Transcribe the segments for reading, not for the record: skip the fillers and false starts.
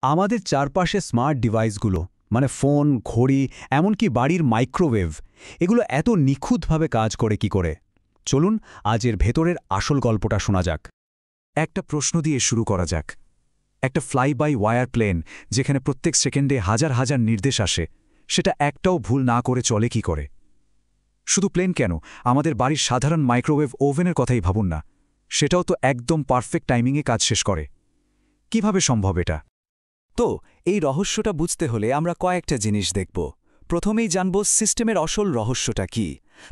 আমাদের চারপাশে স্মার্ট ডিভাইসগুলো মানে ফোন, ঘড়ি, এমনকি বাড়ির মাইক্রোওয়েভ এগুলো এত নিখুঁতভাবে কাজ করে কি করে? চলুন আজ এর ভেতরের আসল গল্পটা শোনা যাক। একটা প্রশ্ন দিয়ে শুরু করা যাক। একটা ফ্লাই বাই ওয়্যার প্লেন যেখানে প্রত্যেক সেকেন্ডে হাজার হাজার নির্দেশ আসে, সেটা একটাও ভুল না করে চলে কি করে? শুধু প্লেন কেন, আমাদের বাড়ির সাধারণ মাইক্রোওয়েভ ওভেনের কথাই ভাবুন না, সেটাও তো একদম পারফেক্ট টাইমিংয়ে কাজ শেষ করে। কিভাবে সম্ভব এটা? তো এই রহস্যটা বুঝতে হলে আমরা কয়েকটা জিনিস দেখব। প্রথমেই জানব সিস্টেমের আসল রহস্যটা কি।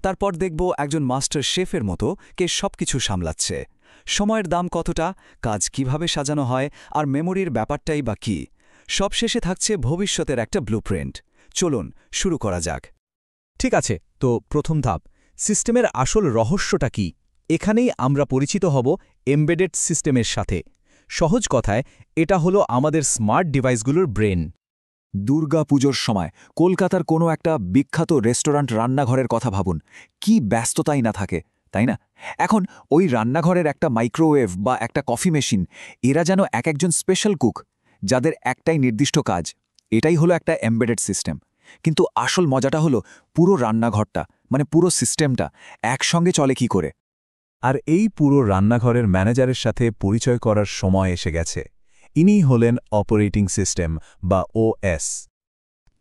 তারপর দেখব একজন মাস্টার শেফের মতো কে সবকিছু সামলাচ্ছে, সময়ের দাম কতটা, কাজ কিভাবে সাজানো হয়, আর মেমোরির ব্যাপারটাই বা কী। সবশেষে থাকছে ভবিষ্যতের একটা ব্লুপ্রিন্ট। চলুন শুরু করা যাক। ঠিক আছে, তো প্রথম ধাপ, সিস্টেমের আসল রহস্যটা কি? এখানেই আমরা পরিচিত হব এমবেডেড সিস্টেমের সাথে। সহজ কথায়, এটা হলো আমাদের স্মার্ট ডিভাইসগুলোর ব্রেন। দুর্গাপুজোর সময় কলকাতার কোনো একটা বিখ্যাত রেস্টুরেন্ট রান্নাঘরের কথা ভাবুন, কি ব্যস্ততাই না থাকে, তাই না? এখন ওই রান্নাঘরের একটা মাইক্রোওয়েভ বা একটা কফি মেশিন, এরা যেন একজন স্পেশাল কুক, যাদের একটাই নির্দিষ্ট কাজ। এটাই হলো একটা এমবেডেড সিস্টেম। কিন্তু আসল মজাটা হলো পুরো রান্নাঘরটা, মানে পুরো সিস্টেমটা একসঙ্গে চলে কি করে। আর এই পুরো রান্নাঘরের ম্যানেজারের সাথে পরিচয় করার সময় এসে গেছে। ইনিই হলেন অপারেটিং সিস্টেম বা ওএস।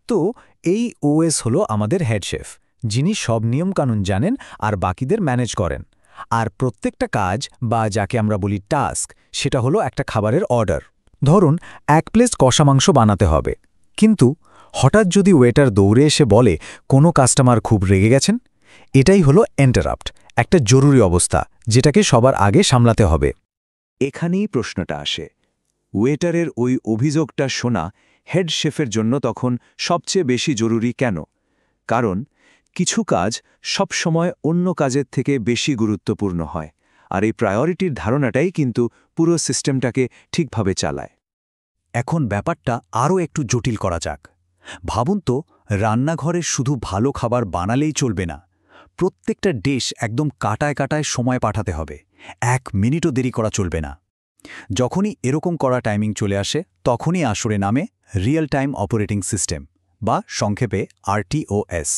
তো এই ওএস হলো আমাদের হেড শেফ, যিনি সব নিয়মকানুন জানেন আর বাকিদের ম্যানেজ করেন। আর প্রত্যেকটা কাজ বা যাকে আমরা বলি টাস্ক, সেটা হলো একটা খাবারের অর্ডার। ধরুন 1 প্লেট কষা মাংস বানাতে হবে, কিন্তু হঠাৎ যদি ওয়েটার দৌড়ে এসে বলে কোনো কাস্টমার খুব রেগে গেছেন, এটাই হলো ইন্টারাপ্ট, একটা জরুরি অবস্থা যেটাকে সবার আগে সামলাতে হবে। এখানেই প্রশ্নটা আসে, ওয়েটারের ওই অভিযোগটা শোনা হেড শেফের জন্য তখন সবচেয়ে বেশি জরুরি কেন? কারণ কিছু কাজ সবসময় অন্য কাজের থেকে বেশি গুরুত্বপূর্ণ হয়, আর এই প্রায়োরিটির ধারণাটাই কিন্তু পুরো সিস্টেমটাকে ঠিকভাবে চালায়। এখন ব্যাপারটা আরও একটু জটিল করা যাক। ভাবুন তো, রান্নাঘরে শুধু ভালো খাবার বানালেই চলবে না, প্রত্যেকটা ডিশ একদম কাটায় কাটায় সময় পাঠাতে হবে, 1 মিনিটও দেরি করা চলবে না। যখনই এরকম করা টাইমিং চলে আসে, তখনই আসরে নামে রিয়েল টাইম অপারেটিং সিস্টেম বা সংক্ষেপে আরটিওএস।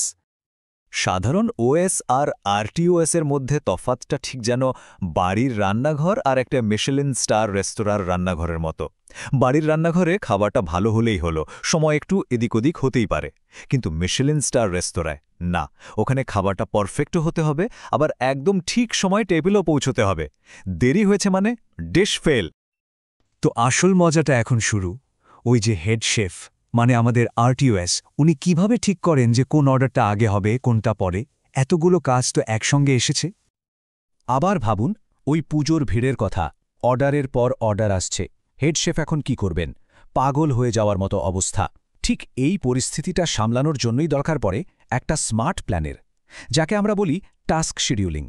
সাধারণ ওএস আর আরটিওএস এর মধ্যে তফাৎটা ঠিক যেন বাড়ির রান্নাঘর আর একটা মিশেলিন স্টার রেস্তোরাঁর রান্নাঘরের মতো। বাড়ির রান্নাঘরে খাবারটা ভালো হলেই হলো, সময় একটু এদিক ওদিক হতেই পারে। কিন্তু মিশেলিন স্টার রেস্তোরাঁয় না, ওখানে খাবারটা পারফেক্টও হতে হবে, আবার একদম ঠিক সময় টেবিলও পৌঁছতে হবে। দেরি হয়েছে মানে ডিশ ফেল। তো আসল মজাটা এখন শুরু। ওই যে হেড শেফ, মানে আমাদের আরটিওএস, উনি কিভাবে ঠিক করেন যে কোন অর্ডারটা আগে হবে কোনটা পরে? এতগুলো কাজ তো একসঙ্গে এসেছে। আবার ভাবুন ওই পুজোর ভিড়ের কথা, অর্ডারের পর অর্ডার আসছে, হেড শেফ এখন কি করবেন? পাগল হয়ে যাওয়ার মতো অবস্থা। ঠিক এই পরিস্থিতিটা সামলানোর জন্যই দরকার পড়ে একটা স্মার্ট প্ল্যানের, যাকে আমরা বলি টাস্ক শিডিউলিং।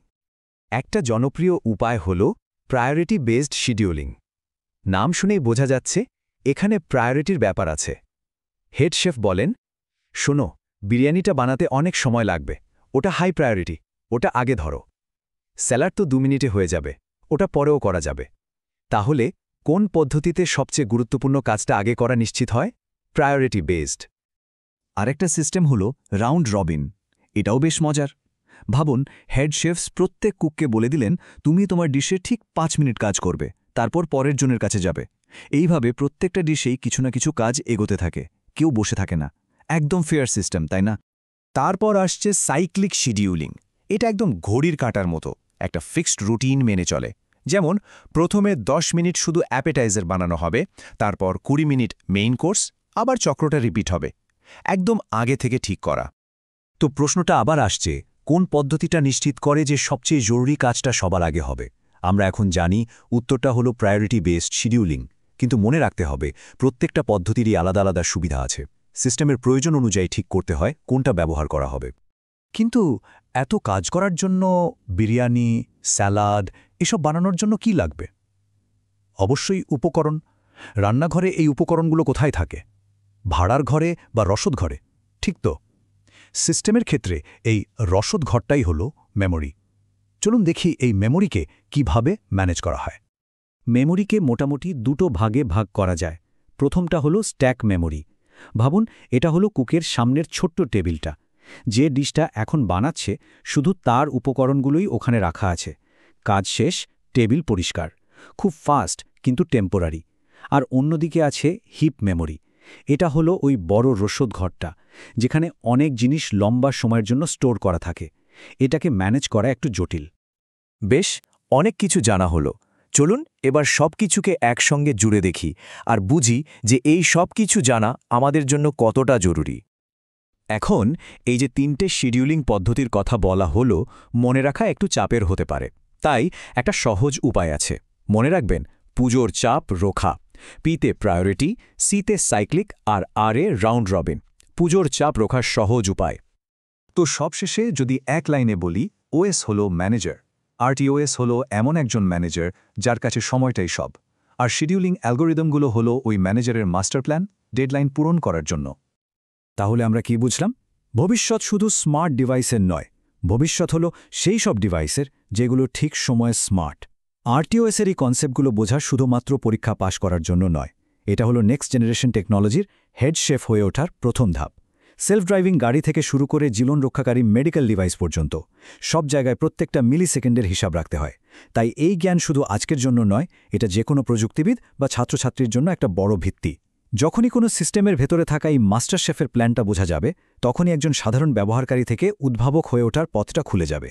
একটা জনপ্রিয় উপায় হল প্রায়োরিটি বেসড শিডিউলিং। নাম শুনেই বোঝা যাচ্ছে এখানে প্রায়োরিটির ব্যাপার আছে। হেড শেফ বলেন, শোনো, বিরিয়ানিটা বানাতে অনেক সময় লাগবে, ওটা হাই প্রায়োরিটি, ওটা আগে ধরো। স্যালাড তো 2 মিনিটে হয়ে যাবে, ওটা পরেও করা যাবে। তাহলে কোন পদ্ধতিতে সবচেয়ে গুরুত্বপূর্ণ কাজটা আগে করা নিশ্চিত হয়? Priority based. আরেকটা সিস্টেম হলো রাউন্ড রবিন। এটাও বেশ মজার। ভাবুন, হেড শেফস প্রত্যেক কুককে বলে দিলেন, তুমি তোমার ডিশে ঠিক 5 মিনিট কাজ করবে, তারপর পরের জনের কাছে যাবে। এইভাবে প্রত্যেকটা ডিশেই কিছু না কিছু কাজ এগোতে থাকে, কেউ বসে থাকে না। একদম ফেয়ার সিস্টেম, তাই না? তারপর আসছে সাইক্লিক শিডিউলিং। এটা একদম ঘড়ির কাঁটার মতো, একটা ফিক্সড রুটিন মেনে চলে। যেমন প্রথমে 10 মিনিট শুধু অ্যাপেটাইজার বানানো হবে, তারপর 20 মিনিট মেইন কোর্স, আবার চক্রটা রিপিট হবে। একদম আগে থেকে ঠিক করা। তো প্রশ্নটা আবার আসছে, কোন পদ্ধতিটা নিশ্চিত করে যে সবচেয়ে জরুরি কাজটা সবার আগে হবে? আমরা এখন জানি উত্তরটা হলো প্রায়োরিটি বেসড শিডিউলিং। কিন্তু মনে রাখতে হবে, প্রত্যেকটা পদ্ধতিরই আলাদা আলাদা সুবিধা আছে। সিস্টেমের প্রয়োজন অনুযায়ী ঠিক করতে হয় কোনটা ব্যবহার করা হবে। কিন্তু এত কাজ করার জন্য বিরিয়ানি, স্যালাড এসব বানানোর জন্য কি লাগবে? অবশ্যই উপকরণ। রান্নাঘরে এই উপকরণগুলো কোথায় থাকে? ভাড়ার ঘরে বা রসদ ঘরে, ঠিক তো? সিস্টেমের ক্ষেত্রে এই রসদ ঘরটাই হলো মেমোরি। চলুন দেখি এই মেমোরিকে কিভাবে ম্যানেজ করা হয়। মেমোরিকে মোটামুটি 2টো ভাগে ভাগ করা যায়। প্রথমটা হলো স্ট্যাক মেমোরি। ভাবুন, এটা হলো কুকের সামনের ছোট্ট টেবিলটা। যে ডিশটা এখন বানাচ্ছে শুধু তার উপকরণগুলোই ওখানে রাখা আছে। কাজ শেষ, টেবিল পরিষ্কার। খুব ফাস্ট কিন্তু টেম্পোরারি। আর অন্যদিকে আছে হিপ মেমোরি। এটা হলো ওই বড় রসদ ঘরটা, যেখানে অনেক জিনিস লম্বা সময়ের জন্য স্টোর করা থাকে। এটাকে ম্যানেজ করা একটু জটিল। বেশ, অনেক কিছু জানা হলো। চলুন এবার সব কিছুকে একসঙ্গে জুড়ে দেখি আর বুঝি যে এই সব কিছু জানা আমাদের জন্য কতটা জরুরি। এখন এই যে 3টে শিডিউলিং পদ্ধতির কথা বলা হলো, মনে রাখা একটু চাপের হতে পারে। তাই একটা সহজ উপায় আছে। মনে রাখবেন, পুজোর চাপ রোখা। পিতে প্রায়োরিটি, সিতে সাইক্লিক আর আরে রাউন্ড রবিন। পুজোর চাপ রোখার সহজ উপায়। তো সবশেষে যদি এক লাইনে বলি, ওএস হলো ম্যানেজার। আরটিওএস হলো এমন একজন ম্যানেজার যার কাছে সময়টাই সব। আর শিডিউলিং অ্যালগোরিদমগুলো হলো ওই ম্যানেজারের মাস্টার প্ল্যান, ডেডলাইন পূরণ করার জন্য। তাহলে আমরা কি বুঝলাম? ভবিষ্যৎ শুধু স্মার্ট ডিভাইসের নয়, ভবিষ্যৎ হলো সেই সব ডিভাইসের যেগুলো ঠিক সময়ে স্মার্ট। আরটিওএসের এই কনসেপ্টগুলো বোঝা শুধুমাত্র পরীক্ষা পাশ করার জন্য নয়, এটা হলো নেক্সট জেনারেশন টেকনোলজির হেড শেফ হয়ে ওঠার প্রথম ধাপ। সেলফ ড্রাইভিং গাড়ি থেকে শুরু করে জীবন রক্ষাকারী মেডিকেল ডিভাইস পর্যন্ত সব জায়গায় প্রত্যেকটা মিলি সেকেন্ডের হিসাব রাখতে হয়। তাই এই জ্ঞান শুধু আজকের জন্য নয়, এটা যে কোনো প্রযুক্তিবিদ বা ছাত্রছাত্রীর জন্য একটা বড় ভিত্তি। যখনই কোনো সিস্টেমের ভেতরে থাকা এই মাস্টার শেফের প্ল্যানটা বোঝা যাবে, তখনই একজন সাধারণ ব্যবহারকারী থেকে উদ্ভাবক হয়ে ওঠার পথটা খুলে যাবে।